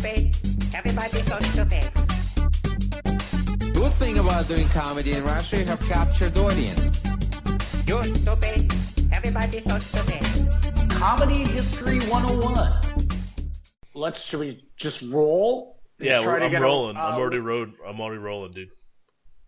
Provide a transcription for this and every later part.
stupid. Everybody's so stupid. Good thing about doing comedy in Russia, you have captured audience. You're stupid. Everybody's so stupid. Comedy History 101. Should we just roll? Yeah, I'm rolling. I'm already rolling, dude.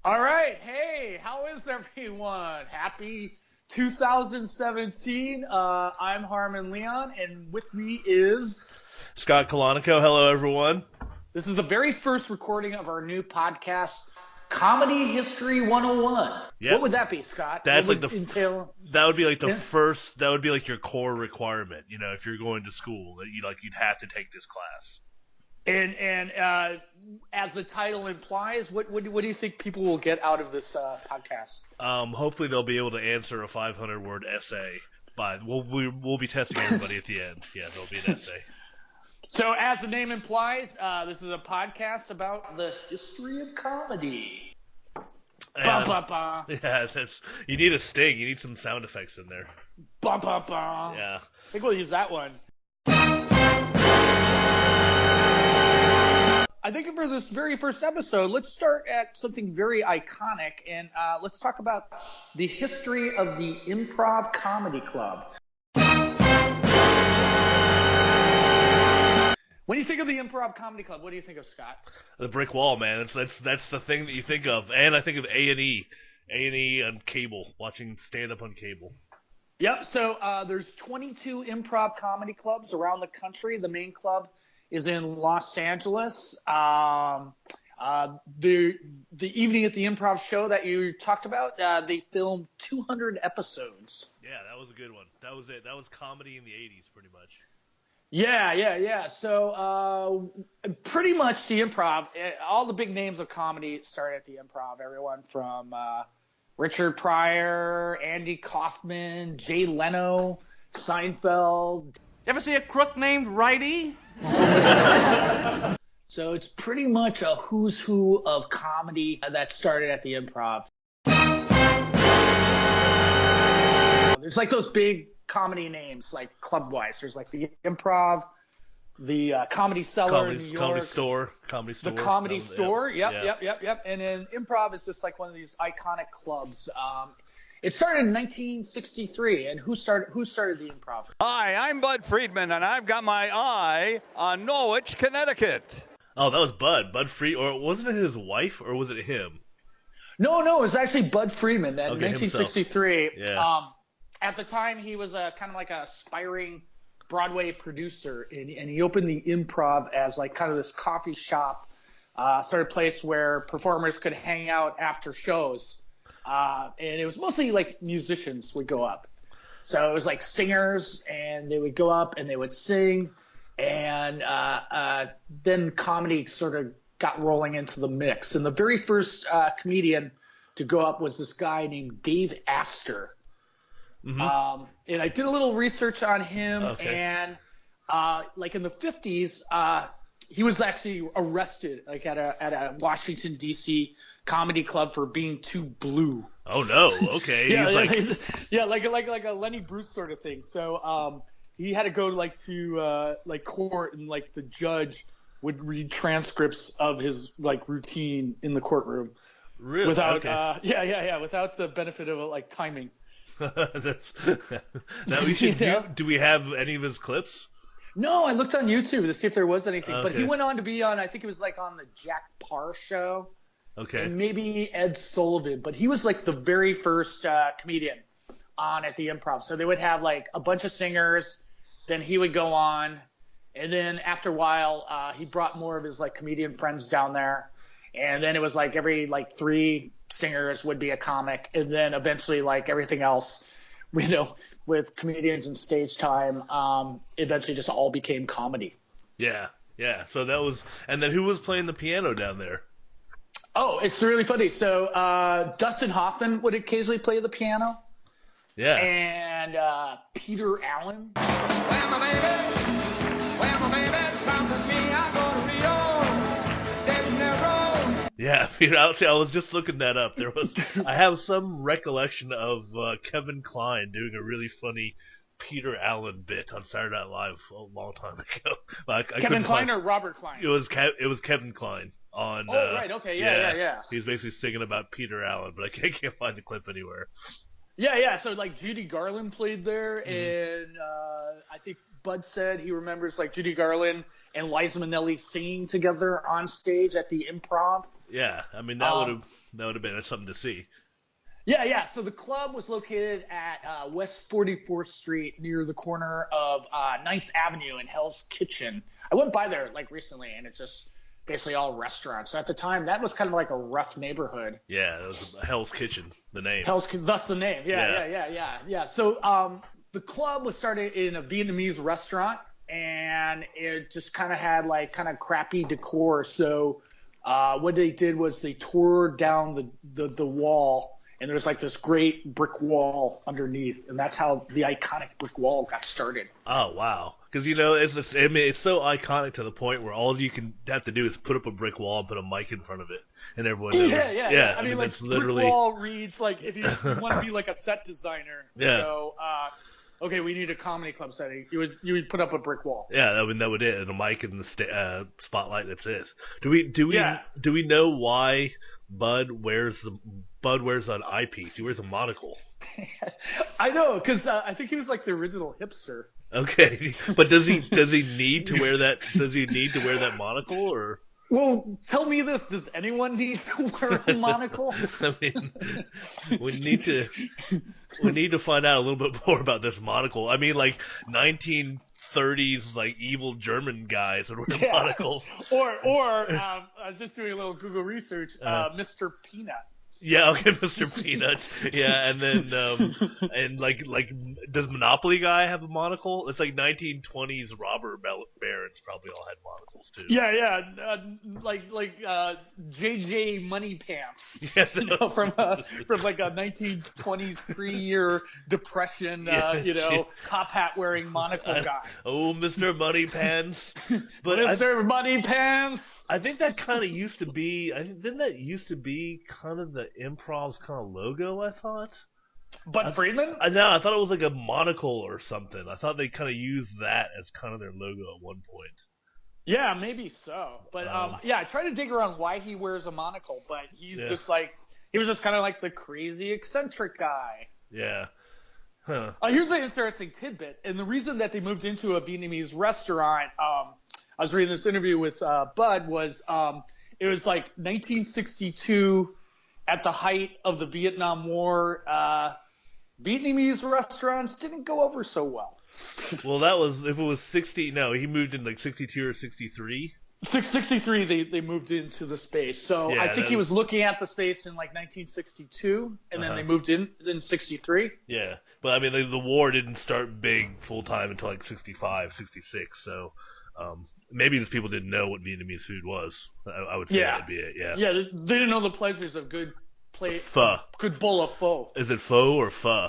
All right. Hey, how is everyone? Happy 2017. I'm Harmon Leon, and with me is Scott Calonico. Hello, everyone. This is the very first recording of our new podcast, Comedy History 101. Yep. What would that be, Scott? That's what like would entail? That would be like the first. That would be like your core requirement. You know, if you're going to school, that you'd have to take this class. And as the title implies, what do you think people will get out of this podcast? Hopefully they'll be able to answer a 500-word essay. But we'll be testing everybody at the end. Yeah, there'll be an essay. So as the name implies, this is a podcast about the history of comedy. And, Ba, ba, ba. Yeah, you need a sting. You need some sound effects in there. Ba, ba, ba. Yeah. I think we'll use that one. I think for this very first episode, let's start at something very iconic, and let's talk about the history of the Improv Comedy Club. When you think of the Improv Comedy Club, what do you think of, Scott? The brick wall, man. That's the thing that you think of, and I think of A&E on cable, watching stand-up on cable. Yep. So there's 22 improv comedy clubs around the country. The main club is in Los Angeles. The evening at the Improv show that you talked about, they filmed 200 episodes. Yeah, that was a good one. That was it. That was comedy in the 80s, pretty much. Yeah. So pretty much the Improv, all the big names of comedy started at the Improv. Everyone from Richard Pryor, Andy Kaufman, Jay Leno, Seinfeld. You ever see a crook named Righty? So it's pretty much a who's who of comedy that started at the Improv. There's like those big comedy names, like club-wise. There's like the Improv, the Comedy Cellar in New York. Comedy Store. The Comedy Store. Yep. And then Improv is just like one of these iconic clubs. It started in 1963, and who started the Improv? Hi, I'm Bud Friedman, and I've got my eye on Norwich, Connecticut. Oh, that was Bud Friedman, or wasn't it his wife, or was it him? No, it was actually Bud Friedman. In 1963. Himself. Yeah. At the time, he was kind of like a aspiring Broadway producer, and he opened the Improv as like kind of this coffee shop sort of place where performers could hang out after shows. And it was mostly like musicians would go up. So it was like singers, and they would go up and they would sing. And then comedy sort of got rolling into the mix. And the very first comedian to go up was this guy named Dave Astor. Mm-hmm. And I did a little research on him, and like in the 50s, he was actually arrested like at a Washington D.C. comedy club for being too blue. Oh no! Okay. like a Lenny Bruce sort of thing. So he had to go to court, and like the judge would read transcripts of his like routine in the courtroom. Really? Without without the benefit of like timing. Now we should do we have any of his clips? No, I looked on YouTube to see if there was anything. Okay. But he went on to be on, I think it was like on the Jack Parr show. Okay. And maybe Ed Sullivan. But he was like the very first comedian on at the Improv. So they would have like a bunch of singers. Then he would go on. And then after a while, he brought more of his like comedian friends down there. And then it was like every like 3 singers would be a comic, and then eventually like everything else, with comedians and stage time, eventually just all became comedy. Yeah. So that was, and then who was playing the piano down there? Oh, it's really funny. So Dustin Hoffman would occasionally play the piano. Yeah. And Peter Allen. Well, my baby's come with me. I go to Rio. Yeah, I was just looking that up. I have some recollection of Kevin Kline doing a really funny Peter Allen bit on Saturday Night Live a long time ago. I Kevin Kline or Robert Kline? It was Kevin Kline on. Oh, right. Okay. Yeah. He was basically singing about Peter Allen, but I can't find the clip anywhere. Yeah. So like Judy Garland played there, Mm-hmm. and I think Bud said he remembers like Judy Garland and Liza Minnelli singing together on stage at the Improv. Yeah, I mean that would have been something to see. Yeah. So the club was located at West 44th Street near the corner of 9th Avenue in Hell's Kitchen. I went by there like recently, and it's just basically all restaurants. So at the time, that was kind of like a rough neighborhood. Yeah, it was Hell's Kitchen, the name. Thus the name. Yeah. So the club was started in a Vietnamese restaurant, and it just kind of had like kind of crappy decor. So what they did was they tore down the wall, and there's like this great brick wall underneath, and that's how the iconic brick wall got started. Oh wow! Because it's so iconic to the point where all you can have to do is put up a brick wall and put a mic in front of it, and everyone knows. Yeah. I mean, like that's literally... brick wall reads like if you want to be like a set designer. Yeah. So, okay, we need a comedy club setting. You would put up a brick wall. Yeah, that would it, and a mic in the spotlight. That's it. Do we know why Bud wears an eyepiece? He wears a monocle. I know, because I think he was like the original hipster. Okay, but does he need to wear that? Does he need to wear that monocle or? Well, tell me this: does anyone need to wear a monocle? I mean, we need to find out a little bit more about this monocle. I mean, like 1930s, like evil German guys would wear monocles. Or just doing a little Google research, Mr. Peanut. Yeah, okay, Mr. Peanut. Yeah, and then and like does Monopoly guy have a monocle? It's like 1920s robber barons probably all had monocles too. Yeah, like JJ Money Pants. Yeah, from like a 1920s pre-year depression, top hat wearing monocle guy. Oh, Mr. Money Pants. But Mr. Money Pants. I think that kind of used to be. Didn't that used to be kind of the Improv's kind of logo? I thought. Bud Friedman? I thought it was like a monocle or something. I thought they kind of used that as kind of their logo at one point. Yeah, maybe so. But I tried to dig around why he wears a monocle, but he was just kind of like the crazy eccentric guy. Yeah. Huh. Here's an interesting tidbit, and the reason that they moved into a Vietnamese restaurant, I was reading this interview with Bud, was it was like 1962. At the height of the Vietnam War, Vietnamese restaurants didn't go over so well. Well, that was, if it was 60, no, he moved in like 62 or 63. 63, they moved into the space. So Yeah, I think he was looking at the space in like 1962, and then they moved in 63. Yeah, but I mean, the war didn't start big full time until like 65, 66, so maybe just people didn't know what Vietnamese food was. I would say that'd be it, yeah. Yeah, they didn't know the pleasures of good pho. Good bowl of pho. Is it pho or pho?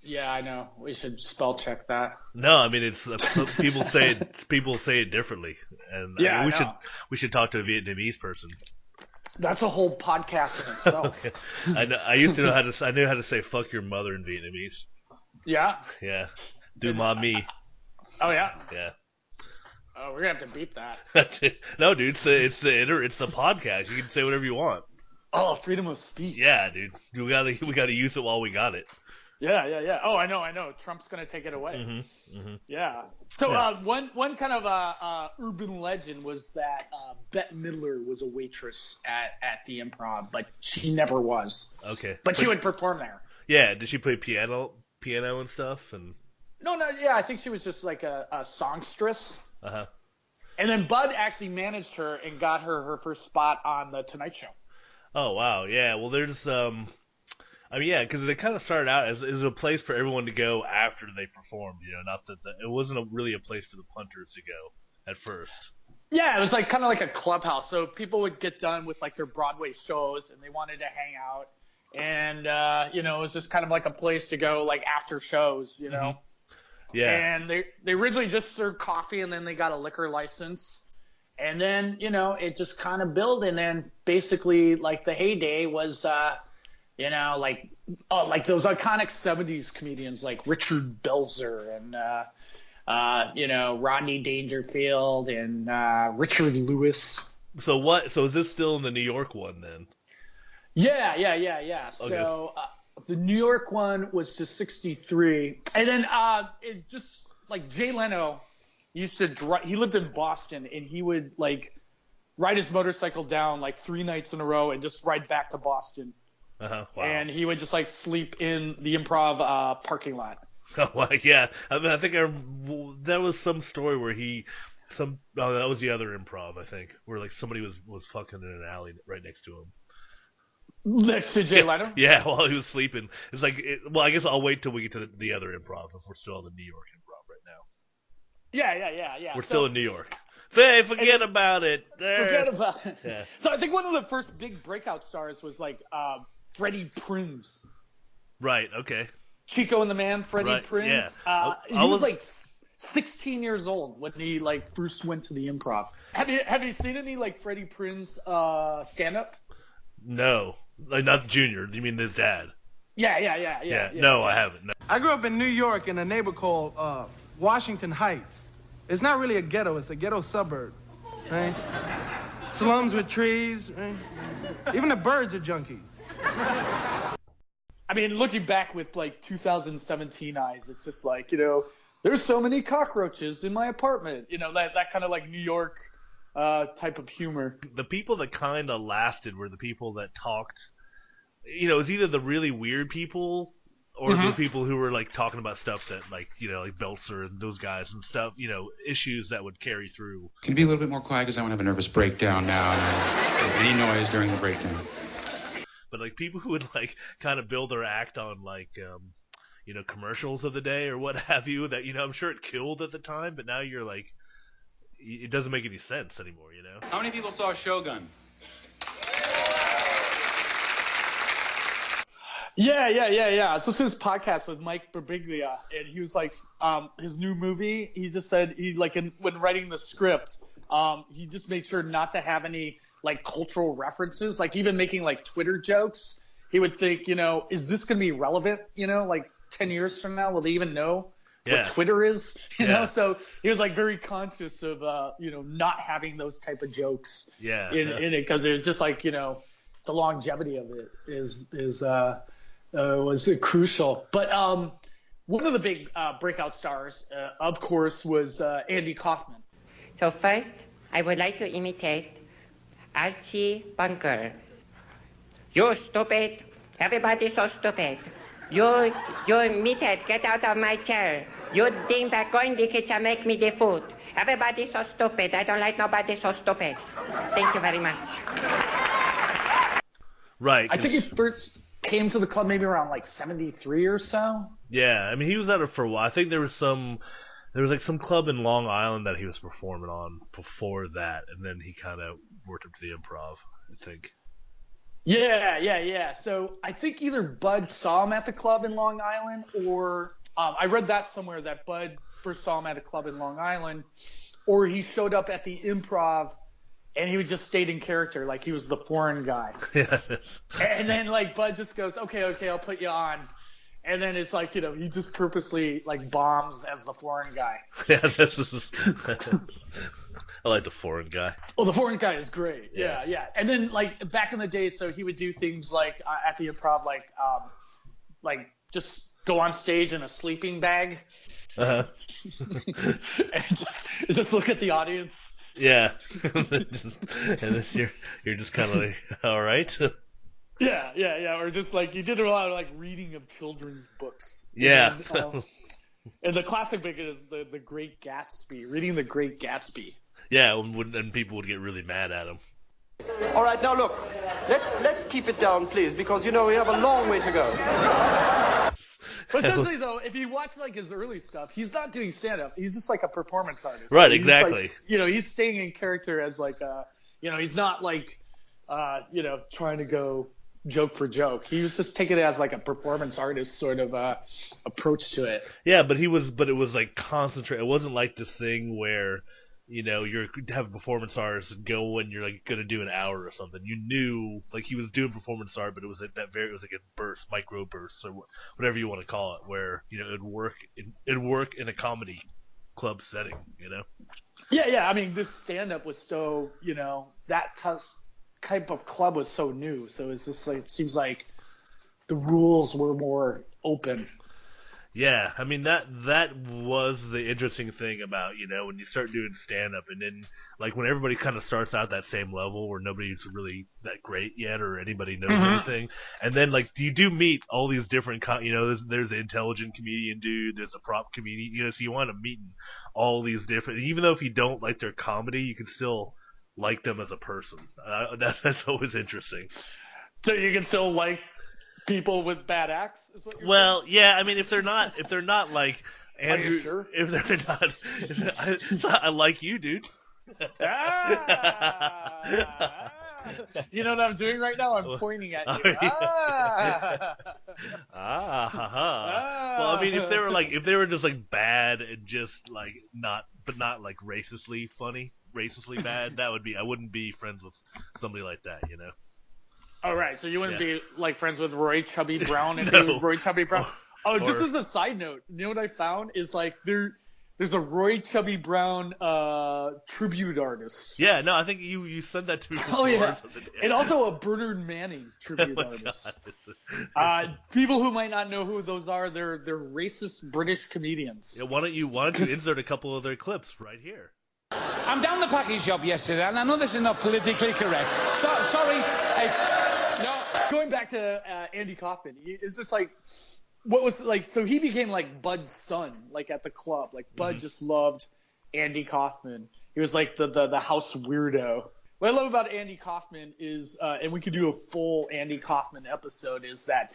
Yeah, I know. We should spell check that. No, I mean it's people say it differently, and we should talk to a Vietnamese person. That's a whole podcast in itself. I used to know I knew how to say "fuck your mother" in Vietnamese. Yeah. Yeah. Do ma mi. Oh yeah. Yeah. Oh, we're gonna have to beat that. That's it. No, dude, it's the podcast. You can say whatever you want. Oh, freedom of speech. Yeah, dude. We gotta use it while we got it. Yeah. Oh, I know. Trump's gonna take it away. Mm-hmm. Yeah. So one kind of urban legend was that Bette Midler was a waitress at the Improv, but she never was. Okay. But she would perform there. Yeah. Did she play piano and stuff? And No. Yeah, I think she was just like a songstress. Uh-huh. And then Bud actually managed her and got her first spot on the Tonight Show. Oh wow, yeah. Well, there's because they kind of started out as a place for everyone to go after they performed. Not that it wasn't really a place for the punters to go at first. Yeah, it was like kind of like a clubhouse. So people would get done with like their Broadway shows and they wanted to hang out, and it was just kind of like a place to go like after shows. Mm-hmm. Yeah. And they originally just served coffee, and then they got a liquor license. And then, it just kind of built. And then basically, like, the heyday was You know, like those iconic 70s comedians like Richard Belzer and, Rodney Dangerfield and Richard Lewis. So is this still in the New York one then? Yeah. Okay. So the New York one was to 63. And then it just like Jay Leno used to drive. He lived in Boston, and he would like ride his motorcycle down like 3 nights in a row and just ride back to Boston. Wow. And he would just like sleep in the Improv parking lot. Oh, well, yeah. I mean, I think that was some story where that was the other Improv, I think, where like somebody was fucking in an alley right next to him. Next to Jay Leno? Yeah, while he was sleeping. It's like, I guess I'll wait till we get to the other Improv if we're still in the New York Improv right now. Yeah. We're still in New York. Hey, forget about it. Forget about it. Yeah. So I think one of the first big breakout stars was like Freddie Prinze. Right, okay. Chico and the Man, Freddie Right, Prinze. yeah. He was like 16 years old when he like first went to the Improv. Have you seen any like Freddie Prinze stand up? No. Like, not the junior. Do you mean his dad? Yeah. No, I haven't. No. I grew up in New York in a neighborhood called Washington Heights. It's not really a ghetto, it's a ghetto suburb, right? Slums with trees, right? Even the birds are junkies. I mean, looking back with like 2017 eyes, it's just like, there's so many cockroaches in my apartment. That kind of like New York type of humor. The people that kind of lasted were the people that talked, it was either the really weird people or the people who were like talking about stuff that like, like Belzer and those guys and stuff, issues that would carry through. Can you be a little bit more quiet because I want to have a nervous breakdown now. Any noise during the breakdown. But like people who would like kind of build their act on like, commercials of the day or what have you that, I'm sure it killed at the time, but now you're like, it doesn't make any sense anymore, How many people saw Shogun? Yeah. So this is his podcast with Mike Birbiglia, and he was like, his new movie. He just said when writing the script, he just made sure not to have any like cultural references, like even making like Twitter jokes. He would think, is this gonna be relevant? Like 10 years from now, will they even know what Twitter is? You know, so he was like very conscious of not having those type of jokes in it, because it's just like the longevity of it was crucial. But one of the big breakout stars, of course, was Andy Kaufman. So first, I would like to imitate Archie Bunker. You stupid. Everybody's so stupid. You meathead, get out of my chair. You dingbat, go in the kitchen, make me the food. Everybody's so stupid. I don't like nobody so stupid. Thank you very much. Right. I think he first came to the club maybe around like 73 or so. Yeah, I mean, he was at it for a while. I think there was like some club in Long Island that he was performing on before that, and then he kind of worked up to the Improv, I think. Yeah. So I think either Bud saw him at the club in Long Island, or I read that somewhere that Bud first saw him at a club in Long Island, or he showed up at the Improv and he would just stayed in character, like he was the foreign guy. Yeah. And then like Bud just goes, okay, I'll put you on. And then it's like, he just purposely like bombs as the foreign guy. Yeah, I like the foreign guy. Well, the foreign guy is great. Yeah. And then like back in the day, so he would do things like at the Improv, like just go on stage in a sleeping bag. Uh-huh. And just look at the audience. Yeah. And then you're just kind of like, all right. Yeah. Or just like, you did a lot of like reading of children's books. Yeah. And the classic big is the Great Gatsby, reading the Great Gatsby. Yeah, and people would get really mad at him. All right, now look, let's keep it down, please, because we have a long way to go. But essentially, though, if you watch like his early stuff, he's not doing stand-up. He's just like a performance artist. Right, so exactly. Like, he's staying in character as like he's not like trying to go joke for joke. He was just taking it as like a performance artist sort of approach to it. Yeah, but it was like concentrated. It wasn't like this thing where you're having performance artists go when you're like gonna do an hour or something. You knew like he was doing performance art, but it was like a burst, micro bursts, or whatever you want to call it, where it'd work in a comedy club setting. Yeah. I mean, this stand-up was so that type of club was so new, so it's just like it seems like the rules were more open. Yeah, I mean that was the interesting thing about when you start doing stand up, and then like when everybody kind of starts out that same level where nobody's really that great yet or anybody knows anything, and then like you do meet all these different there's the intelligent comedian dude, there's a prop comedian, so you want to meet all these different, even though if you don't like their comedy, you can still like them as a person. That's always interesting. So you can still like people with bad acts, is what you're saying? Yeah, I mean, if they're not like Andrew, are you sure? If they're not, I like you, dude. You know what I'm doing right now? I'm pointing at you. Well, I mean, if they were just like bad and just like not like racistly funny, racistly bad, I wouldn't be friends with somebody like that, Oh, right. So you wouldn't be like friends with Roy Chubby Brown if No. you were Roy Chubby Brown? Just as a side note, you know what I found is like there's a Roy Chubby Brown tribute artist. Yeah, no, I think you sent that to me before. Oh, yeah. And also a Bernard Manning tribute artist. People who might not know who those are, they're racist British comedians. Yeah, why don't you insert a couple of their clips right here? I'm down the package shop yesterday, and I know this is not politically correct. Sorry. No. Going back to Andy Kaufman, it's just like, what was like, so he became like Bud's son, like at the club. Like Bud just loved Andy Kaufman. He was like the house weirdo. What I love about Andy Kaufman is, and we could do a full Andy Kaufman episode, is that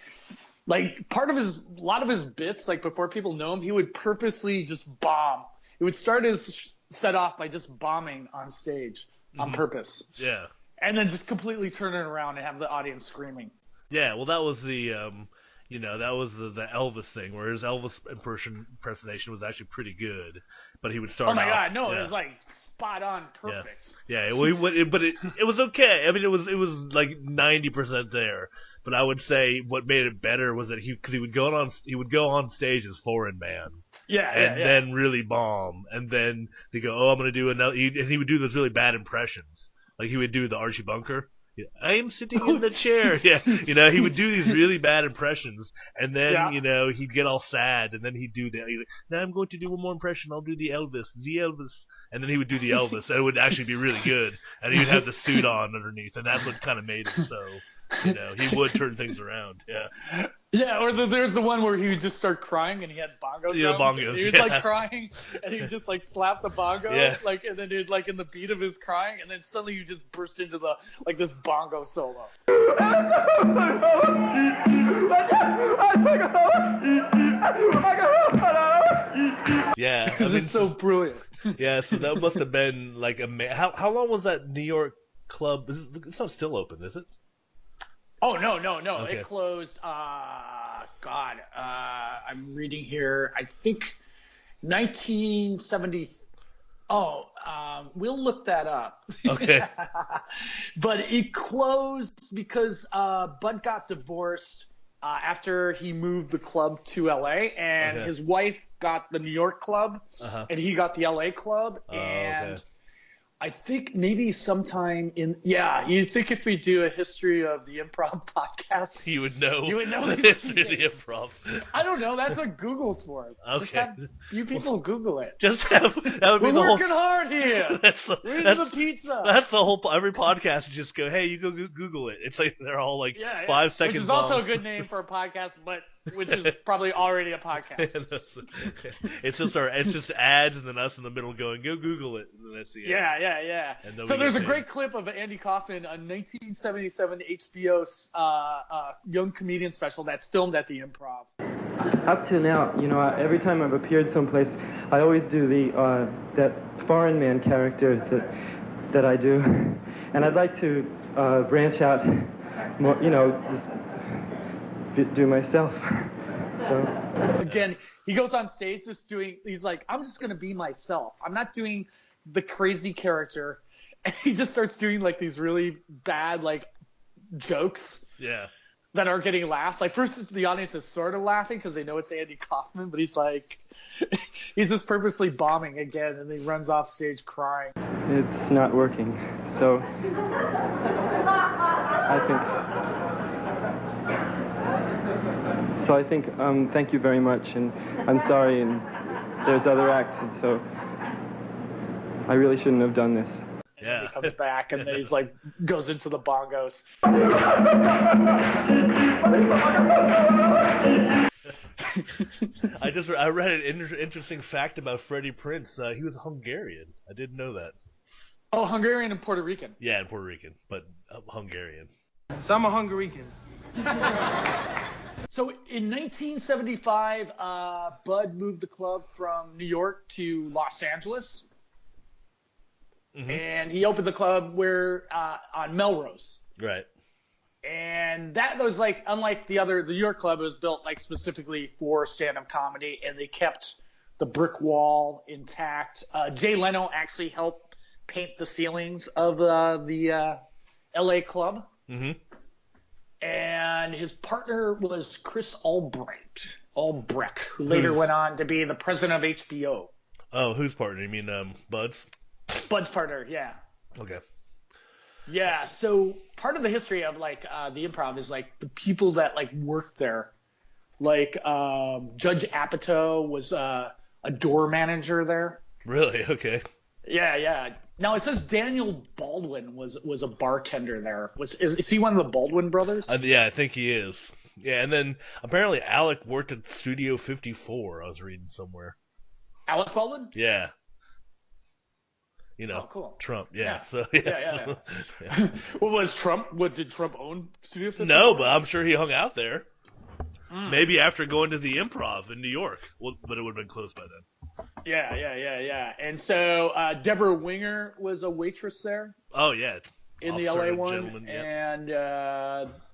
like a lot of his bits, like before people know him, he would purposely just bomb. He would start his set off by just bombing on stage on purpose. Yeah. And then just completely turn it around and have the audience screaming. Yeah, well, that was the that was the Elvis thing, where his Elvis impersonation was actually pretty good, but he would start. Oh my off, God, no, it was like spot on, perfect. Yeah, well, but it was okay. I mean, it was like 90% there. But I would say what made it better was that he would go on stage as foreign man. Yeah, then really bomb, and then they go, oh, I'm gonna do another, and he would do those really bad impressions, like he would do the Archie Bunker. I am sitting in the chair. Yeah, he would do these really bad impressions, and then he'd get all sad, and then he'd do he's like, now I'm going to do one more impression. I'll do the Elvis, and then he would do the Elvis, and it would actually be really good, and he would have the suit on underneath, and that's what kind of made it so. He would turn things around. Yeah. Yeah, or there's the one where he would just start crying and he had bongo drums. Yeah, bongos. He was like crying and he would just like slap the bongo, and then he'd like in the beat of his crying, and then suddenly you just burst into this bongo solo. Yeah, because it's so brilliant. Yeah, so that must have been like how long was that New York club? It's not still open, is it? Oh, no. Okay. It closed, I'm reading here, I think 1970. We'll look that up. Okay. But it closed because Bud got divorced after he moved the club to LA, and his wife got the New York club, and he got the LA club, and I think maybe sometime you think if we do a history of the Improv podcast, you would know the history of the Improv. I don't know. That's what Google's for. Okay. Just have you people Google it. That would be We're the whole. working hard here. We're into the pizza. That's the whole. Every podcast just go, hey, you go Google it. It's like they're all like 5 seconds. Which is also a good name for a podcast, but which is probably already a podcast. It's just ads and then us in the middle going, go Google it, and then that's the end. Yeah. So there's a great clip of Andy Kaufman, a 1977 HBO young comedian special that's filmed at the Improv. Up to now, every time I've appeared someplace, I always do that foreign man character that I do, and I'd like to branch out more, just do myself. So again, he goes on stage he's like, I'm just gonna be myself. I'm not doing the crazy character, and he just starts doing like these really bad like jokes. Yeah. That are getting laughs. Like first the audience is sort of laughing because they know it's Andy Kaufman, but he's just purposely bombing again, and he runs off stage crying. It's not working. So I think thank you very much, and I'm sorry, and there's other acts, and so I really shouldn't have done this. Yeah. He comes back and then he's like goes into the bongos. I read an interesting fact about Freddie Prinze. He was Hungarian. I didn't know that. Oh, Hungarian and Puerto Rican. Yeah, and Puerto Rican, but Hungarian. So I'm a Hungarian. So in 1975, Bud moved the club from New York to Los Angeles. Mm-hmm. And he opened the club on Melrose. Right. And that was like, unlike the New York club, it was built like specifically for stand-up comedy, and they kept the brick wall intact. Jay Leno actually helped paint the ceilings of the LA club. Mm-hmm. And his partner was Chris Albrecht, who later went on to be the president of HBO. Oh, whose partner? You mean Bud's? Bud's partner, yeah. Okay. Yeah, so part of the history of like the Improv is like the people that like worked there. Like Judge Apatow was a door manager there. Really? Okay. Yeah. Now it says Daniel Baldwin was a bartender there. Is he one of the Baldwin brothers? Yeah, I think he is. Yeah, and then apparently Alec worked at Studio 54. I was reading somewhere. Alec Baldwin? Yeah. You know, cool. Trump, yeah. So yeah. Well, did Trump own Studio 54? No, but I'm sure he hung out there. Maybe after going to the Improv in New York. Well, but it would have been closed by then. Yeah. And so Deborah Winger was a waitress there. Oh, yeah. In the LA one. Yeah. And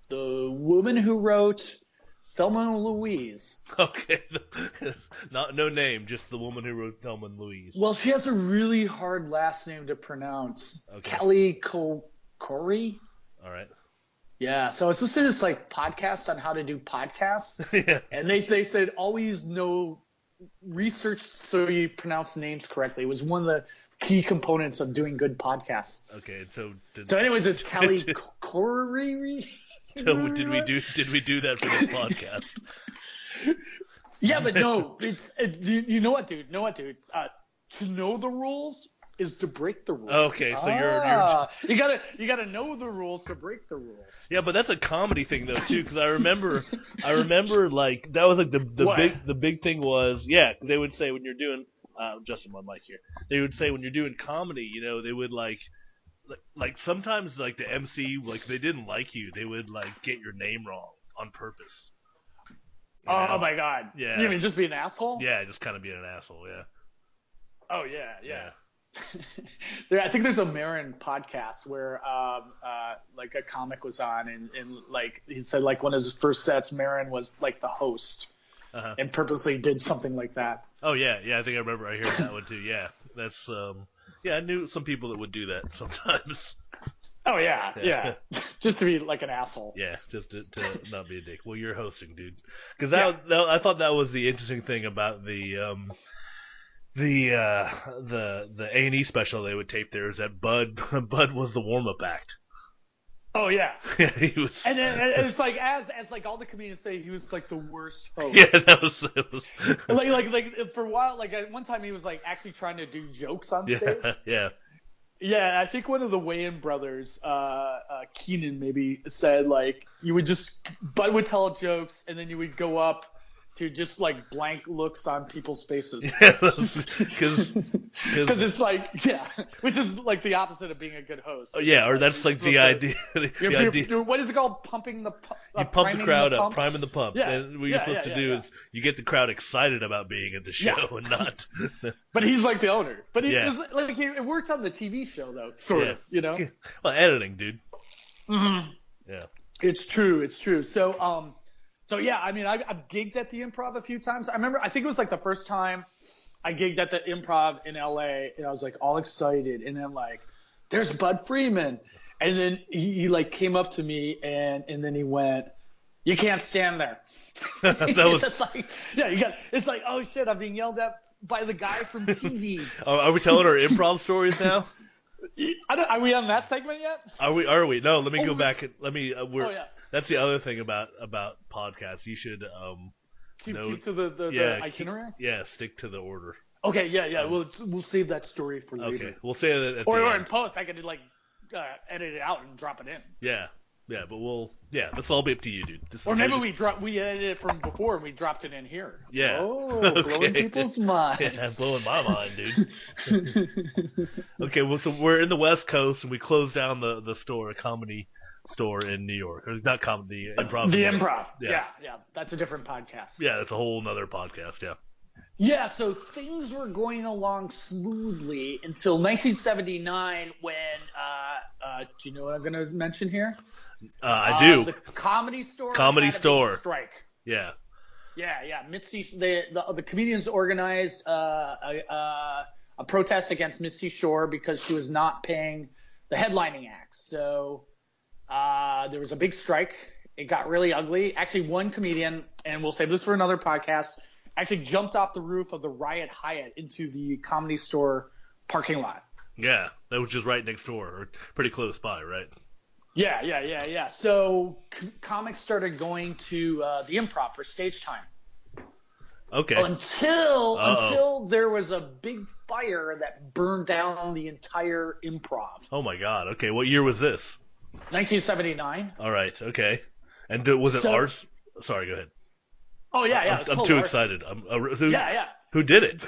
the woman who wrote Thelma and Louise. Okay. No name, just the woman who wrote Thelma and Louise. Well, she has a really hard last name to pronounce. Okay. Calonico. All right. Yeah, so it's listening to this like podcast on how to do podcasts. Yeah. And they said always research so you pronounce names correctly. It was one of the key components of doing good podcasts. Okay, so anyways, it's Callie Corey. So did we do that for this podcast? Yeah, but no, you know what, dude? To know the rules is to break the rules. Okay, so you gotta know the rules to break the rules. Yeah, but that's a comedy thing though too, because I remember like that was like the big thing was they would say when you're doing Justin on mic here, they would say when you're doing comedy, you know, they would like sometimes like the MC, like they didn't like you, they would like get your name wrong on purpose. Oh my God! Yeah. You mean just be an asshole? Yeah, just kind of being an asshole. Yeah. Oh yeah. I think there's a Maron podcast where like a comic was on and like he said like one of his first sets Maron was like the host and purposely did something like that. Oh yeah, I think I remember I heard that one too. Yeah, that's I knew some people that would do that sometimes. Oh yeah. Just to be like an asshole. Yeah, just to not be a dick. Well, you're hosting, dude. Because I thought that was the interesting thing about the A&E special they would tape there is that Bud was the warm-up act. Oh yeah. Yeah, he was. And it's like as like all the comedians say, he was like the worst host. Yeah, that was like for a while. Like at one time, he was like actually trying to do jokes on stage. Yeah. Yeah, I think one of the Wayans brothers, Keenan maybe, said like Bud would tell jokes and then you would go up to just like blank looks on people's faces. Because it's like, which is like the opposite of being a good host. Oh, yeah, or that's like the idea. What is it called? Pumping the you pump the crowd up, priming the pump. Yeah. And what you're supposed to do is you get the crowd excited about being at the show and not. But he's like the owner. But it worked on the TV show though, sort of, you know. Well, editing, dude. Mm-hmm. Yeah. It's true. So yeah, I mean, I've gigged at the Improv a few times. I think it was like the first time I gigged at the Improv in LA, and I was like all excited, and then like, there's Bud Friedman, and then he like came up to me, and then he went, "You can't stand there." That was it's like, yeah, it's like, oh shit, I'm being yelled at by the guy from TV. Are we telling our improv stories now? Are we on that segment yet? Are we? No, let me go back. Let me. Yeah. That's the other thing about podcasts. You should keep to the itinerary. Stick to the order. Okay, yeah. We'll save that story for later. Okay, we'll say that at the or end. in post, I could like edit it out and drop it in. Yeah, but that's all be up to you, dude. Or maybe we edited it from before and we dropped it in here. Yeah. Oh, okay. Blowing people's minds. Yeah, blowing my mind, dude. Okay, well, so we're in the West Coast and we closed down the store, a comedy store in New York. Or it's not comedy, Improv. The Improv. Yeah. That's a different podcast. Yeah, that's a whole nother podcast, yeah. Yeah, so things were going along smoothly until 1979 when, do you know what I'm going to mention here? I do. The Comedy Store. Comedy had a Store. big strike. Yeah. Yeah. Mitzi, the comedians organized a protest against Mitzi Shore because she was not paying the headlining acts. So there was a big strike. It got really ugly. Actually, one comedian, and we'll save this for another podcast, actually jumped off the roof of the Riot Hyatt into the Comedy Store parking lot. Yeah, that was just right next door, or pretty close by, right? Yeah. So comics started going to the Improv for stage time. Okay. Until there was a big fire that burned down the entire Improv. Oh my God. Okay, what year was this? 1979. All right. Okay. And was it ours? Sorry, go ahead. Oh yeah. I'm too excited. Yeah. Who did it?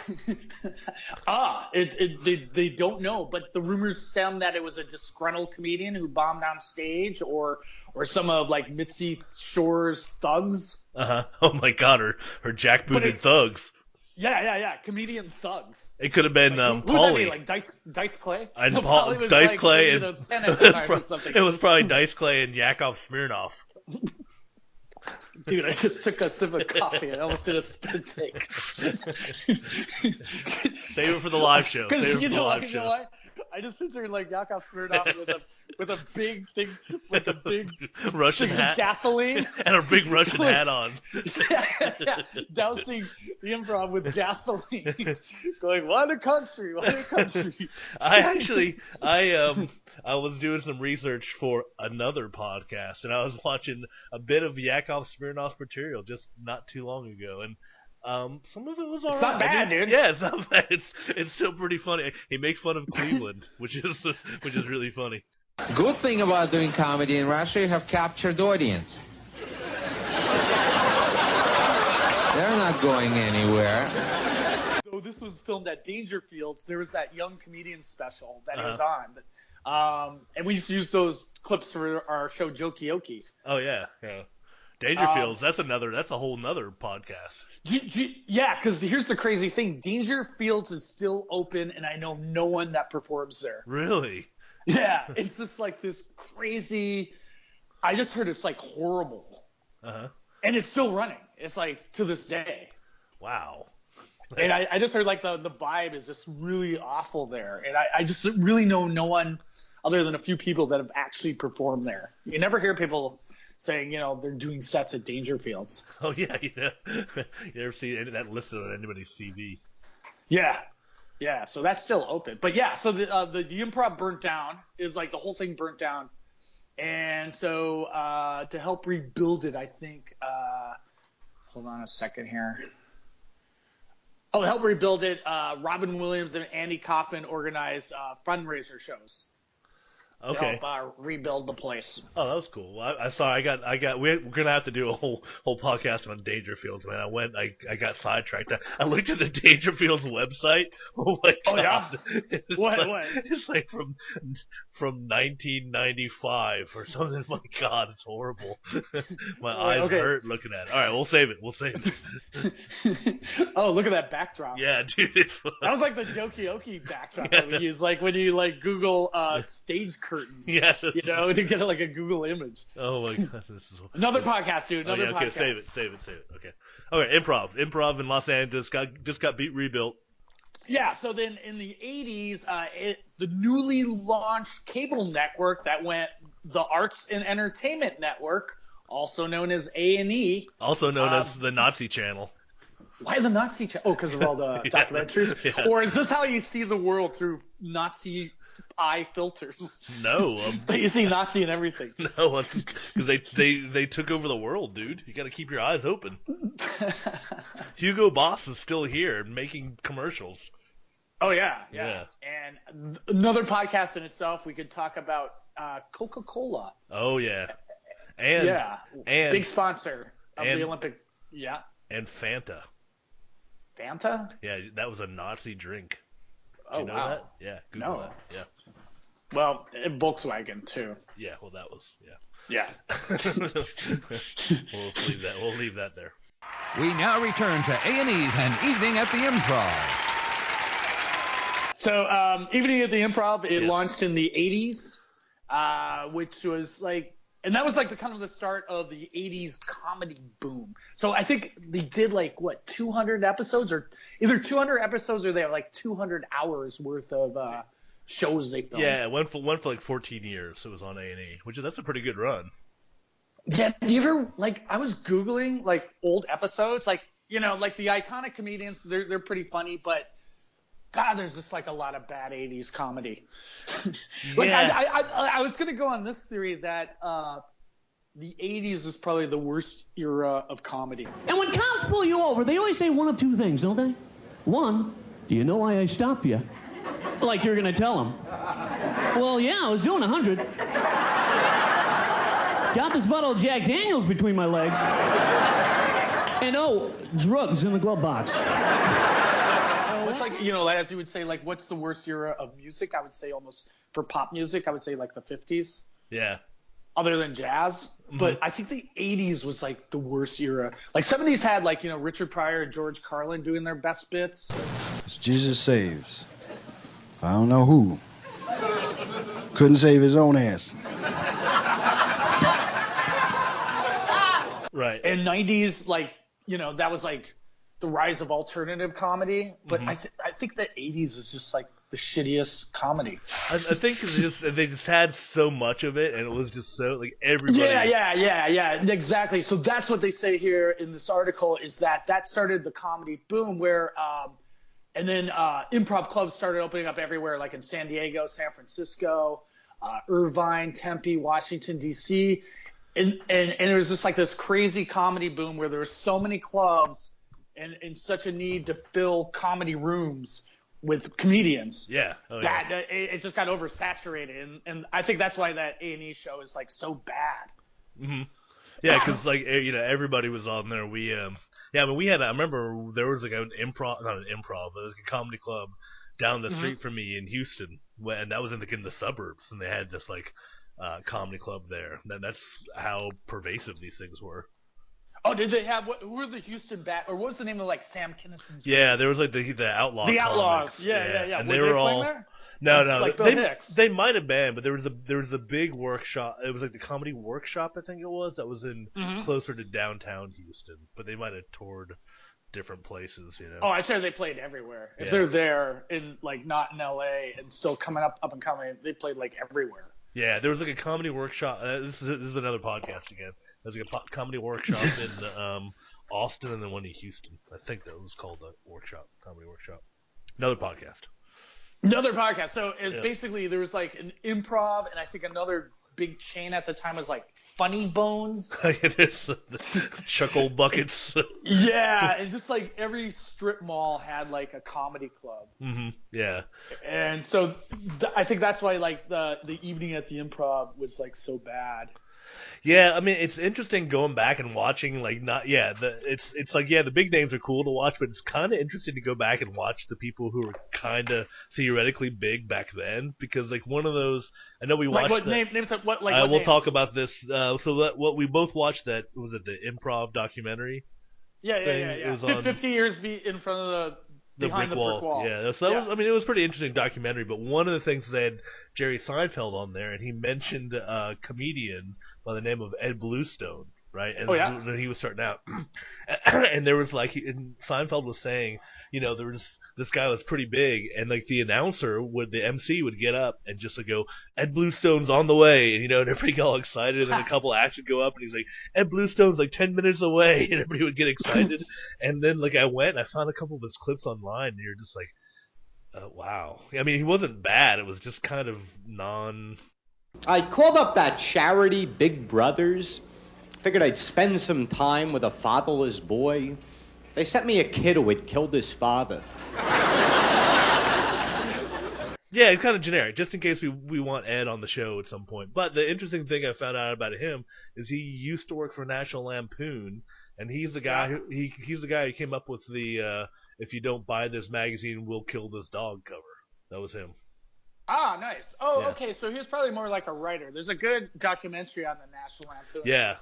They don't know, but the rumors stem that it was a disgruntled comedian who bombed on stage, or some of like Mitzi Shore's thugs. Oh my God, her jackbooted thugs. Yeah. Comedian thugs. It could have been Paulie. Like Dice Clay. And Paulie was Dice like, Clay, and 10 at the time or something. It was probably Dice Clay and Yakov Smirnoff. Dude, I just took a sip of coffee. I almost did a spit take. Save it for the live show. You know why? I just pictured like Yakov Smirnoff with a big thing, with a big Russian hat, gasoline, and a big Russian hat on. Yeah, dousing the Improv with gasoline, going, "What a country! What a country!" I was doing some research for another podcast, and I was watching a bit of Yakov Smirnoff's material just not too long ago, and some of it was alright. It's not bad, dude. Yeah, it's not bad. It's still pretty funny. He makes fun of Cleveland, which is really funny. Good thing about doing comedy in Russia, you have captured audience. They're not going anywhere. So this was filmed at Dangerfields. There was that young comedian special that he was on. And we used to use those clips for our show Jokey. Oh yeah. Dangerfields, that's a whole nother podcast. Yeah, because here's the crazy thing. Dangerfields is still open, and I know no one that performs there. Really? Yeah, it's just like this crazy. I just heard it's like horrible. And it's still running. It's like to this day. Wow. And I just heard like the vibe is just really awful there. And I just really know no one other than a few people that have actually performed there. You never hear people saying, they're doing sets at Dangerfields. Oh, yeah. You never see that listed on anybody's CV. Yeah, so that's still open. But yeah, so the Improv burnt down. Is like the whole thing burnt down. And so to help rebuild it, I think hold on a second here. To help rebuild it, Robin Williams and Andy Kaufman organized fundraiser shows. Okay. To help rebuild the place. Oh, that was cool. We're gonna have to do a whole podcast on Dangerfields, man. I got sidetracked. I looked at the Dangerfields website. Oh my God. Yeah. What? It's like from 1995 or something. My God, it's horrible. My eyes hurt looking at it. All right, we'll save it. Oh, look at that backdrop. Yeah, dude. That was like the Jokey backdrop that we use, like when you like Google stage curtains. Yeah. To get like a Google image. Oh my God, this is another podcast, dude. Another podcast. Okay, save it. Okay. Improv in Los Angeles just got rebuilt. Yeah, so then in the 80s, the newly launched cable network that went the Arts and Entertainment Network, also known as A&E. Also known as the Nazi Channel. Why the Nazi Channel? Oh, because of all the documentaries? Yeah. Or is this how you see the world, through Nazi eye filters? No. You see Nazi and everything. No, because they took over the world, dude. You got to keep your eyes open. Hugo Boss is still here making commercials. Oh, yeah. And another podcast in itself, we could talk about Coca-Cola. Oh, yeah. And big sponsor of the Olympic. Yeah. And Fanta. Fanta? Yeah, that was a Nazi drink. Did you know that? Yeah, Google that. Yeah. Well, Volkswagen, too. Yeah, well, that was, Yeah. We'll leave that there. We now return to A&E's and Evening at the Improv. So, Evening at the Improv, it launched in the 80s, which was like, and that was like the start of the 80s comedy boom. So I think they did 200 episodes, or either 200 episodes or they have 200 hours worth of shows they filmed. Yeah, it went for like 14 years. It was on A&E, that's a pretty good run. Yeah, do you ever, I was Googling old episodes, the iconic comedians, they're pretty funny, but God, there's just a lot of bad 80s comedy. I was going to go on this theory that the 80s is probably the worst era of comedy. And when cops pull you over, they always say one of two things, don't they? One, do you know why I stopped you? Like you're going to tell them. Well, yeah, I was doing 100. Got this bottle of Jack Daniels between my legs. And drugs in the glove box. It's as you would say, what's the worst era of music? I would say almost, for pop music, I would say the 50s. Yeah. Other than jazz. Mm-hmm. But I think the 80s was the worst era. 70s had Richard Pryor and George Carlin doing their best bits. It's Jesus saves. I don't know who. Couldn't save his own ass. Right. And 90s, that was the rise of alternative comedy, but I think the 80s is just the shittiest comedy. I think they just had so much of it, and it was just so everybody. Yeah, exactly. So that's what they say here in this article, is that started the comedy boom, where and then improv clubs started opening up everywhere, in San Diego, San Francisco, Irvine, Tempe, Washington D.C., and it was just this crazy comedy boom where there were so many clubs. And such a need to fill comedy rooms with comedians. Yeah. It just got oversaturated. And I think that's why that A&E show is so bad. Mm-hmm. Yeah, because everybody was on there. We I remember there was an improv, not an improv, but it was a comedy club down the street from me in Houston, and that was in the suburbs, and they had this comedy club there. And that's how pervasive these things were. Oh, did they have who were the Houston or what was the name of Sam Kinnison's? Yeah, there was the Outlaw. The Outlaws. Yeah. And were they were all there? No. Bill Hicks. They might have been, but there was a big workshop. It was the Comedy Workshop, I think it was. That was in closer to downtown Houston, but they might have toured different places. Oh, I said they played everywhere. If they're there in not in L.A. and still coming up and coming, they played everywhere. Yeah, there was a Comedy Workshop. This is another podcast again. There's a comedy workshop in Austin and then one in Houston. I think that was called the Comedy Workshop. Another podcast. So it's basically there was an Improv, and I think another big chain at the time was Funny Bones. There's the Chuckle Buckets. Yeah, and just every strip mall had a comedy club. Mm-hmm. Yeah. And so I think that's why the Evening at the Improv was so bad. Yeah, I mean, it's interesting going back and watching, the big names are cool to watch, but it's kind of interesting to go back and watch the people who were kind of theoretically big back then, because one of those, I know we watched what names. What we'll names? talk about this. What we both watched, that was it, the Improv documentary. Yeah. It was 50 years in front of behind the brick wall. Yeah, so that was, I mean, it was a pretty interesting documentary, but one of the things, they had Jerry Seinfeld on there, and he mentioned a comedian by the name of Ed Bluestone, right? And Oh, yeah? when he was starting out, and there was like, and Seinfeld was saying, there was this guy was pretty big, and like the the MC would get up and just like go, Ed Bluestone's on the way, and and everybody got all excited, and then a couple acts would go up, and he's like, Ed Bluestone's like 10 minutes away, and everybody would get excited, and then like I went and I found a couple of his clips online, and you're just like, wow. I mean, he wasn't bad. It was just kind of I called up that charity, Big Brothers. Figured I'd spend some time with a fatherless boy. They sent me a kid who had killed his father. Yeah, it's kind of generic, just in case we want Ed on the show at some point. But the interesting thing I found out about him is he used to work for National Lampoon, and he's the guy he's the guy who came up with the if you don't buy this magazine, we'll kill this dog cover. That was him. Ah, nice. Oh, Yeah. okay. So he was probably more like a writer. There's a good documentary on the National Lampoon. Yeah.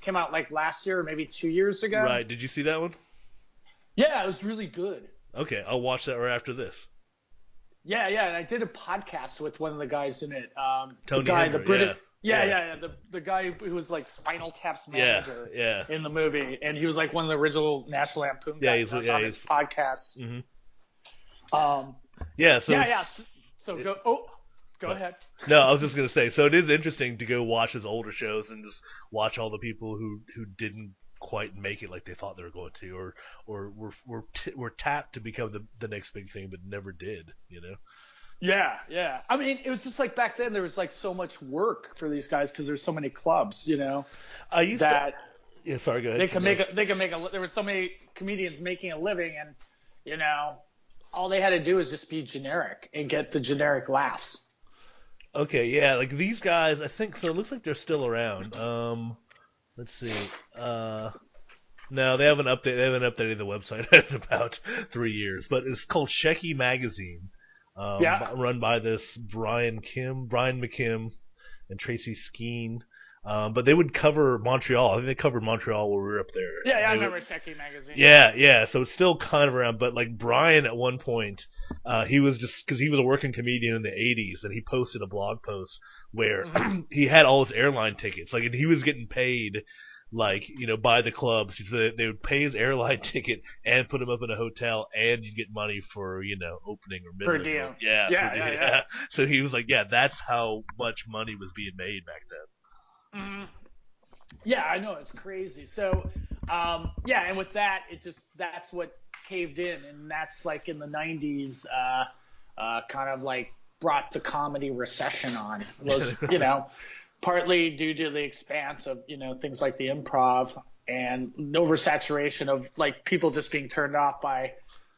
Came out like last year or maybe 2 years ago. Right. Did you see that one? Yeah, it was really good. Okay, I'll watch that right after this. Yeah, and I did a podcast with one of the guys in it. Tony the guy, Hendry, the British. yeah. Yeah. The guy who was like Spinal Tap's manager Yeah. in the movie, and he was like one of the original National Lampoon guys. On his podcast. Mm-hmm. So Go ahead. No, I was just gonna say. So it is interesting to go watch his older shows and just watch all the people who didn't quite make it like they thought they were going to, or were tapped to become the next big thing, but never did. Yeah. I mean, it was just like back then there was like so much work for these guys because there's so many clubs, I used that to. Yeah, sorry, go ahead. they can make a. There were so many comedians making a living, and all they had to do was just be generic and get the generic laughs. Okay, yeah, like these guys, I think so. It looks like they're still around. Let's see. No, they haven't updated the website in about 3 years, but it's called Shecky Magazine. Run by this Brian McKim, and Tracy Skeen. But they would cover Montreal. I think they covered Montreal while we were up there. Yeah, I remember Shecky Magazine. Yeah. So it's still kind of around. But like Brian, at one point, he was just because he was a working comedian in the '80s, and he posted a blog post where he had all his airline tickets. Like, and he was getting paid, like by the clubs. So they would pay his airline ticket and put him up in a hotel, and you'd get money for opening or middle. Per diem. Yeah. So he was like, that's how much money was being made back then. Yeah, I know, it's crazy. So, and with that, that's what caved in, and that's like in the '90s, kind of like brought the comedy recession on. It was, partly due to the expanse of things like the Improv and oversaturation of like people just being turned off by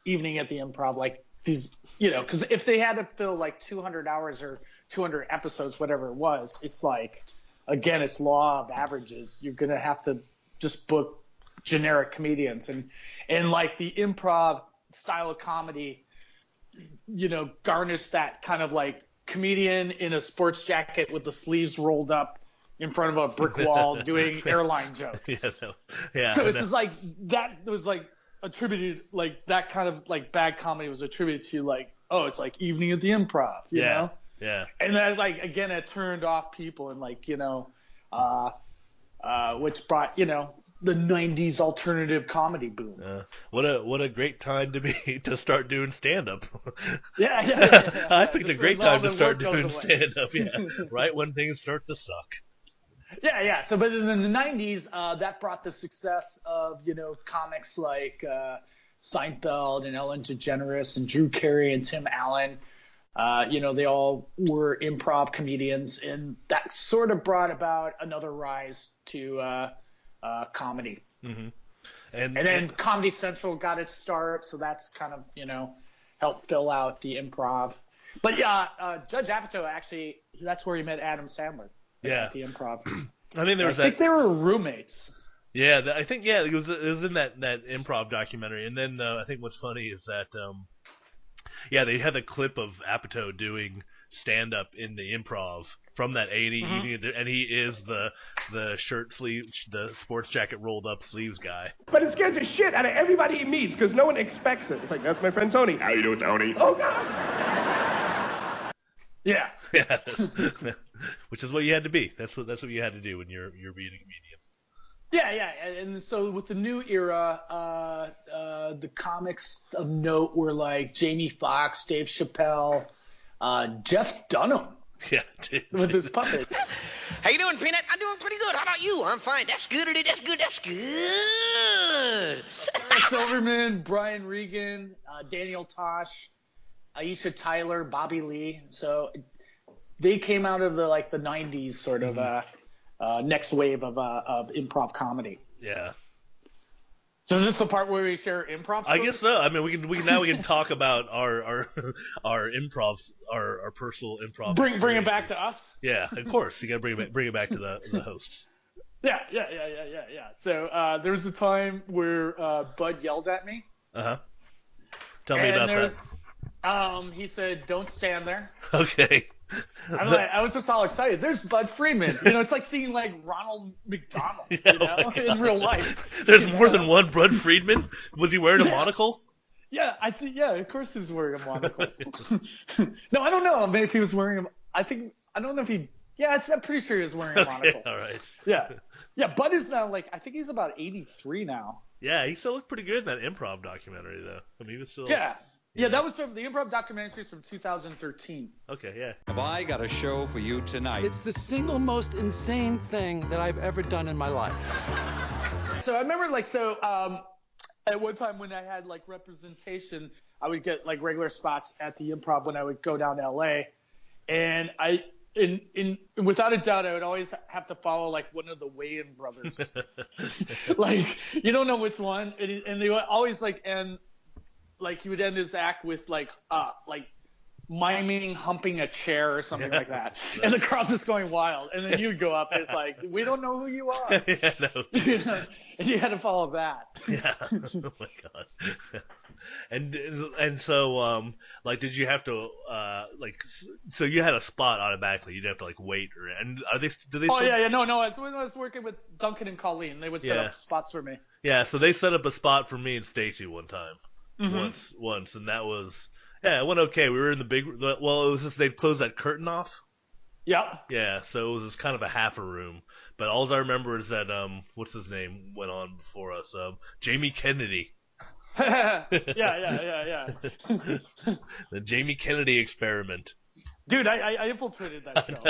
evening at the Improv, like these, because if they had to fill like 200 hours or 200 episodes, whatever it was, it's like. Again, it's law of averages. You're going to have to just book generic comedians. And like the Improv style of comedy, garnish that kind of like comedian in a sports jacket with the sleeves rolled up in front of a brick wall doing airline jokes. So it's just like that was like attributed, like that kind of like bad comedy was attributed to like, oh, it's like evening at the Improv, you know? Yeah. And then like again it turned off people and like which brought the '90s alternative comedy boom. What a great time to start doing stand up. Yeah. I picked a great time to start doing stand up. Yeah. Right when things start to suck. Yeah. So but in the '90s that brought the success of comics like Seinfeld and Ellen DeGeneres and Drew Carey and Tim Allen. They all were improv comedians, and that sort of brought about another rise to comedy. Mm-hmm. And then Comedy Central got its start, so that's kind of, helped fill out the Improv. But Judge Apatow, actually, that's where he met Adam Sandler. At the Improv. I mean, I think they were roommates. Yeah, I think it was in that Improv documentary. And then I think what's funny is that they had a clip of Apatow doing stand up in the Improv from that 80 evening, and he is the shirt sleeve, the sports jacket rolled up sleeves guy. But it scares the shit out of everybody he meets because no one expects it. It's like, that's my friend Tony. How you doing, Tony? Oh God. Yeah. Which is what you had to be. That's what you had to do when you're being a comedian. Yeah, and so with the new era, the comics of note were like Jamie Foxx, Dave Chappelle, Jeff Dunham. Yeah, with his puppets. How you doing, Peanut? I'm doing pretty good. How about you? I'm fine. That's good. That's good. That's good. Silverman, Brian Regan, Daniel Tosh, Aisha Tyler, Bobby Lee. So they came out of the 90s sort of next wave of improv comedy. Yeah. So is this the part where we share improv stories? I guess so. I mean, we can talk about our improv, our personal improv. Bring it back to us. Yeah, of course. You got to bring it back to the hosts. Yeah. So there was a time where Bud yelled at me. Tell me about that. He said, "Don't stand there." Okay. I was just all excited. There's Bud Friedman. It's like seeing Ronald McDonald, in real life. There's more than one Bud Friedman. Was he wearing a monocle? Yeah, I think. Yeah, of course he's wearing a monocle. No, I don't know. Maybe if he was wearing him. I don't know if he. Yeah, I'm pretty sure he was wearing a monocle. All right. Yeah. Bud is now I think he's about 83 now. Yeah, he still looked pretty good in that improv documentary though. I mean, he was still. Yeah, that was from the improv documentary from 2013. Okay, yeah. Have I got a show for you tonight? It's the single most insane thing that I've ever done in my life. So I remember at one time when I had representation, I would get regular spots at the improv when I would go down to LA, and without a doubt I would always have to follow one of the Wayans brothers. You don't know which one, and they would always end. He would end his act with miming humping a chair or something like that, and the crowd is going wild, and then you'd go up and it's we don't know who you are. Yeah, no. And you had to follow that. Yeah. Oh my god. And so did you have to so you had a spot automatically? You didn't have to wait and are they? Do they? Oh yeah. No. I was working with Duncan and Colleen. They would set up spots for me. Yeah. So they set up a spot for me and Stacy one time. Mm-hmm. Once, and that was it went okay. We were in it was just they'd close that curtain off. Yeah, so it was just kind of a half a room. But all I remember is that what's his name went on before us, Jamie Kennedy. Yeah. The Jamie Kennedy experiment. Dude, I infiltrated that show.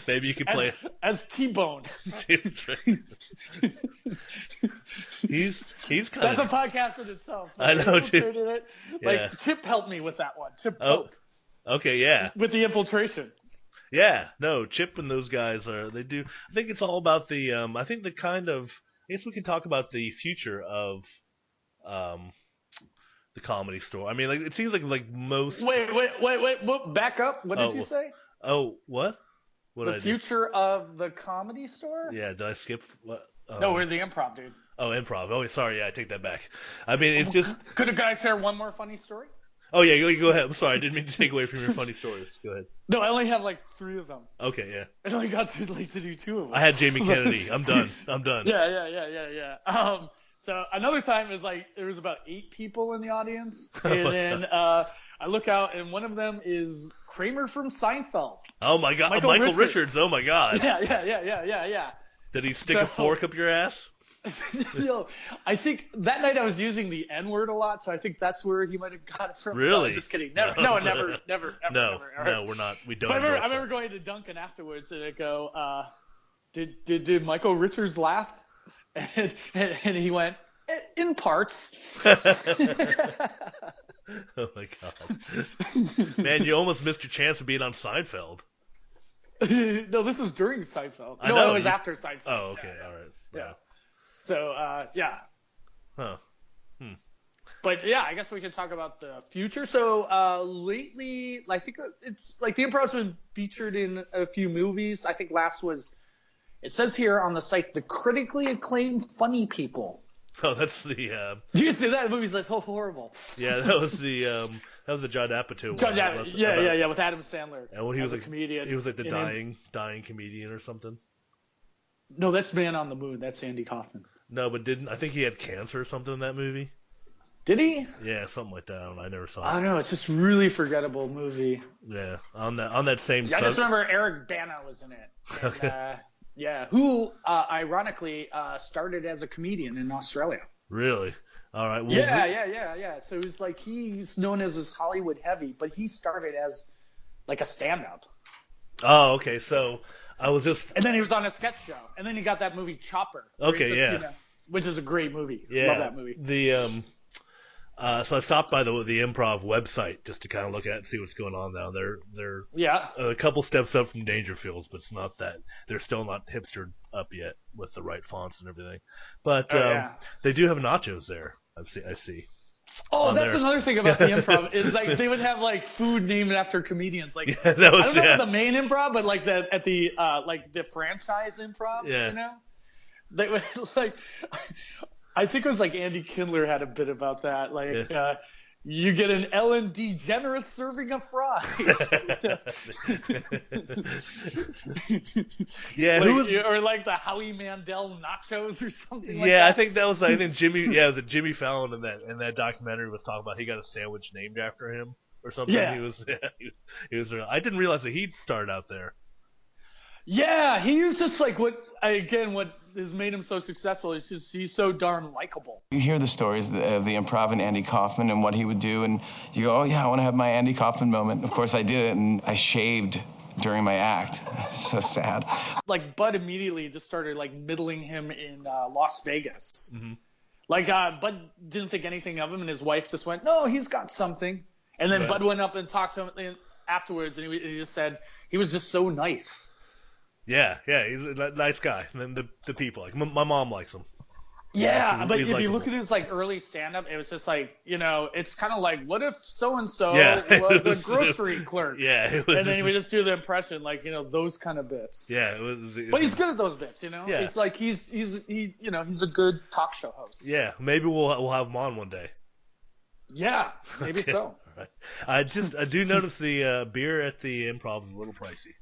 Maybe you could play as T-Bone. He's kind That's a podcast in itself. I know, dude. It. Chip helped me with that one. Chip Pope. Okay, yeah. With the infiltration. Yeah, no, Chip and those guys they do. I think it's all about the I think I guess we can talk about the future of the Comedy Store. I mean, it seems like most. Wait! Back up. What did you say? Oh, what? The future of the Comedy Store? Yeah. Did I skip? What? No, we're the Improv, dude. Oh, Improv. Oh, sorry. Yeah, I take that back. I mean, it's just. Could a guy share one more funny story? Oh yeah, go ahead. I'm sorry, I didn't mean to take away from your funny stories. Go ahead. No, I only have 3 of them. Okay, yeah. I only got to do 2 of them. I had Jamie Kennedy. I'm done. Yeah. So another time is there was about 8 people in the audience, and then I look out, and one of them is Kramer from Seinfeld. Oh my God, Michael Richards. Oh my God. Yeah. Did he stick a fork up your ass? I think that night I was using the N-word a lot, so I think that's where he might have got it from. Really? No, just kidding. Never. No, ever. No, we're not. We don't. But I remember going to Duncan afterwards, and I go, "Did Michael Richards laugh?" And he went, "In parts." Oh my God, man! You almost missed your chance of being on Seinfeld. No, this was during Seinfeld. No, it was after Seinfeld. Oh, okay, all right. Yeah. So, yeah. Huh. But yeah, I guess we can talk about the future. So lately, I think it's the Improv's been featured in a few movies. I think last was, it says here on the site, the critically acclaimed Funny People. Oh, that's the. Did you see that? The movie's so horrible. Yeah, that was the Judd Apatow one. Yeah, with Adam Sandler. And when he was a comedian. He was like the dying comedian or something. No, that's Man on the Moon. That's Andy Kaufman. No, but I think he had cancer or something in that movie? Did he? Yeah, something like that. I never saw it. I don't know. It's just really forgettable movie. Yeah, on that same. I just remember Eric Bana was in it. And, Yeah, who ironically started as a comedian in Australia. Really? All right. Well, Yeah. So it's like he's known as this Hollywood heavy, but he started as like a stand-up. Oh, okay. So I was just. And then he was on a sketch show, and then he got that movie Chopper. Okay, yeah. Which is a great movie. Yeah. Love that movie. So I stopped by the Improv website just to kind of look at it and see what's going on now. They're a couple steps up from Dangerfields, but it's not that they're still not hipstered up yet with the right fonts and everything. But they do have nachos there. I see. Oh, that's another thing about the Improv is like they would have like food named after comedians. Like I don't know about the main Improv, but like at the like the franchise Improvs, you know, they was like. I think it was like Andy Kindler had a bit about that. Like, you get an Ellen DeGeneres serving of fries. Or like the Howie Mandel nachos or something like that. Yeah, I think that was, Jimmy, it was Jimmy Fallon in that documentary was talking about he got a sandwich named after him or something. Yeah. He was I didn't realize that he'd started out there. Yeah, he was just like what has made him so successful is just he's so darn likable. You hear the stories of the Improv and Andy Kaufman and what he would do, and you go, oh yeah, I want to have my Andy Kaufman moment. Of course I did it, and I shaved during my act. It's so sad. Like Bud immediately just started like middling him in Las Vegas. Mm-hmm. Like Bud didn't think anything of him, and his wife just went, no, he's got something. And then Bud went up and talked to him afterwards, and he just said he was just so nice. Yeah, he's a nice guy. And then the people, like my mom likes him. Yeah, but if you look at his like early stand-up, it was just like, it's kind of like, what if so-and-so was a grocery clerk? Yeah. And then he would just do the impression, like, those kind of bits. Yeah. But he's good at those bits, Yeah. It's like he's a good talk show host. Yeah, maybe we'll have him on one day. Yeah, maybe so. Right. I do notice the beer at the Improv is a little pricey.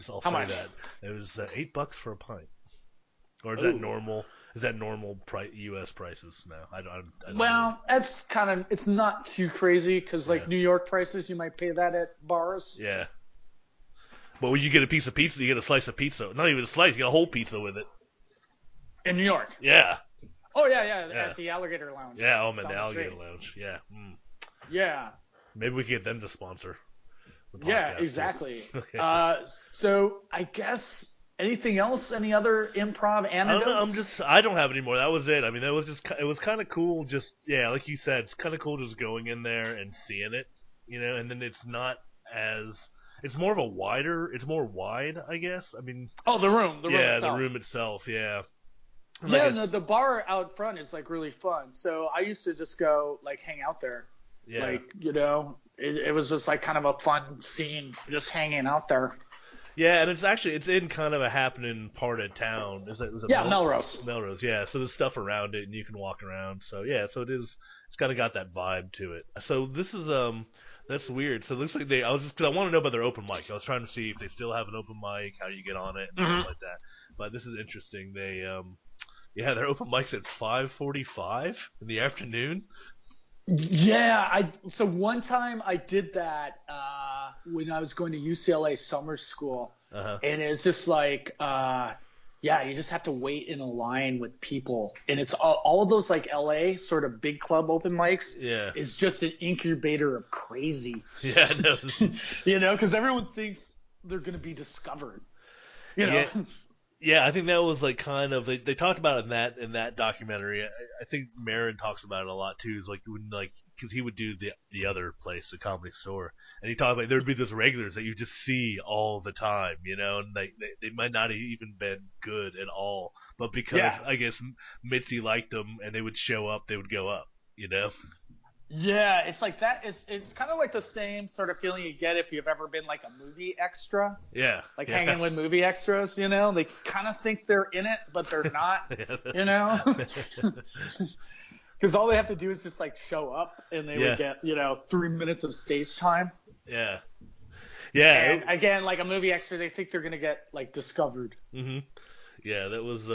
I'll say that. It was $8 for a pint. Or is that normal? Is that normal U.S. prices now? I don't well, that's kind of, it's not too crazy because like New York prices, you might pay that at bars. Yeah. But when you get a piece of pizza, you get a slice of pizza. Not even a slice, you get a whole pizza with it. In New York? Yeah. Oh, yeah. At the Alligator Lounge. Yeah, I'm at the Alligator Lounge. Yeah. Mm. Yeah. Maybe we can get them to sponsor. Yeah, exactly. Okay. So I guess anything else? Any other Improv anecdotes? I don't have any more. That was it. I mean, it was kind of cool. Just like you said, it's kind of cool just going in there and seeing it, And then it's not it's more of a wider. It's more wide, I guess. I mean. Oh, the room. Itself. The room itself. Yeah. Yeah, the bar out front is like really fun. So I used to just go like hang out there. Yeah. Like, it was just like kind of a fun scene just hanging out there. Yeah, and it's in kind of a happening part of town. Is it Melrose. Melrose, yeah. So there's stuff around it and you can walk around. So yeah, so it's kind of got that vibe to it. So this is that's weird. So it looks like cuz I want to know about their open mic. I was trying to see if they still have an open mic, how you get on it and stuff like that. But this is interesting. They their open mic's at 5:45 in the afternoon. Yeah, so one time I did that when I was going to UCLA summer school, and it's just like, you just have to wait in a line with people, and it's all of those like LA sort of big club open mics. Yeah, is just an incubator of crazy. Yeah, no. Because everyone thinks they're gonna be discovered. Yeah, I think that was like kind of they talked about it in that documentary. I think Marin talks about it a lot too. Is like when because he would do the other place, the Comedy Store, and he talked about there'd be those regulars that you just see all the time, and they might not have even been good at all, but because I guess Mitzi liked them and they would show up, they would go up, Yeah, it's like that. It's kind of like the same sort of feeling you get if you've ever been like a movie extra. Yeah. Hanging with movie extras, They kind of think they're in it, but they're not, Because all they have to do is just like show up and they would get, 3 minutes of stage time. Yeah. Yeah. And again, like a movie extra, they think they're going to get like discovered. Mm-hmm. Yeah, that was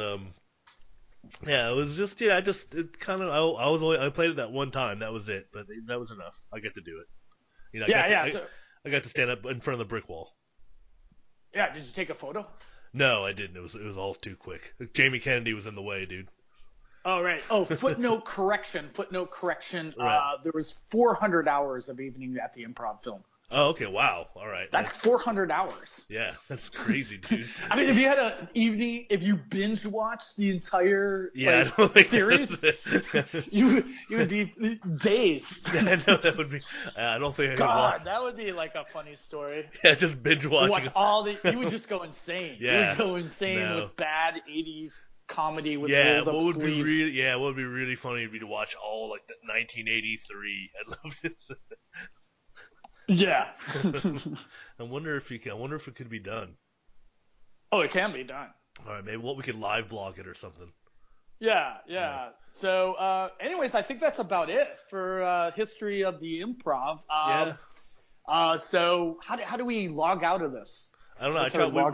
yeah, it was just I played it that one time. That was it, but that was enough. I get to do it. I got to stand up in front of the brick wall. Yeah, did you take a photo? No, I didn't. It was all too quick. Jamie Kennedy was in the way, dude. Oh, right. Oh, footnote correction. Right. There was 400 hours of evening at the Improv film. Oh, okay. Wow. All right. That's 400 hours. Yeah, that's crazy, dude. I mean, if you had an evening, if you binge watched the entire I don't think series, you would be dazed. Yeah, I know that would be. I don't think I could watch. That would be like a funny story. Yeah, just binge watching. Watch all the. You would just go insane. Yeah. You would go insane with bad 80s comedy with rolled up what would sleeves. what would be really funny would be to watch all like the 1983. I love this. Yeah. I wonder if it could be done. Oh, it can be done. All right, maybe we could live blog it or something. Yeah. So, anyways, I think that's about it for history of the Improv. So how do we log out of this? I don't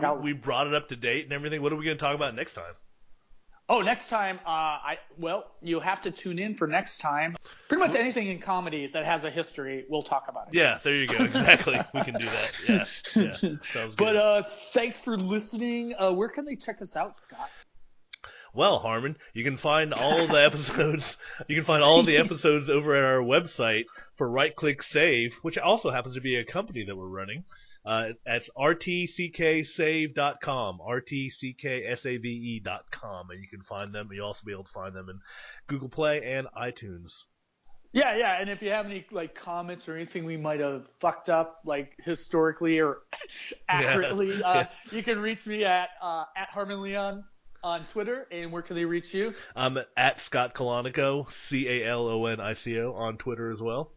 know. We brought it up to date and everything. What are we going to talk about next time? Oh, next time, you'll have to tune in for next time. Pretty much anything in comedy that has a history, we'll talk about it. Yeah, there you go. Exactly. We can do that. Yeah. Sounds good. But thanks for listening. Where can they check us out, Scott? Well, Harmon, you can find all the episodes. You can find all of the episodes over at our website for RightClick Save, which also happens to be a company that we're running. That's rtcksave.com, rtcksave.com, and you can find them. You'll also be able to find them in Google Play and iTunes. Yeah, and if you have any comments or anything we might have fucked up historically or accurately, you can reach me at Harmon Leon on Twitter. And where can they reach you? I'm at Scott Calonico, Calonico on Twitter as well.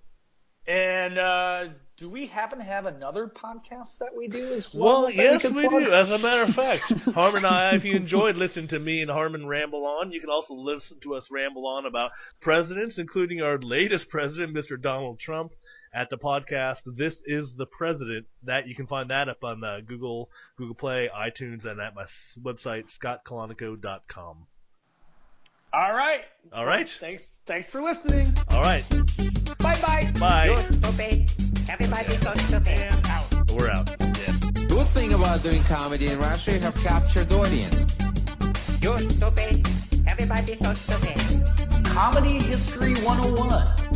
And do we happen to have another podcast that we do as well? Well, yes, we do. As a matter of fact, Harmon and I, if you enjoyed listening to me and Harmon ramble on, you can also listen to us ramble on about presidents, including our latest president, Mr. Donald Trump, at the podcast This Is the President. That you can find that up on Google Play, iTunes, and at my website, scottcolonico.com. All right. Thanks for listening. All right. Bye. Bye. You're stupid. Everybody's so stupid. We're out. Yeah. Good thing about doing comedy in Russia, you have captured audience. You're stupid. Everybody's so stupid. Comedy History 101.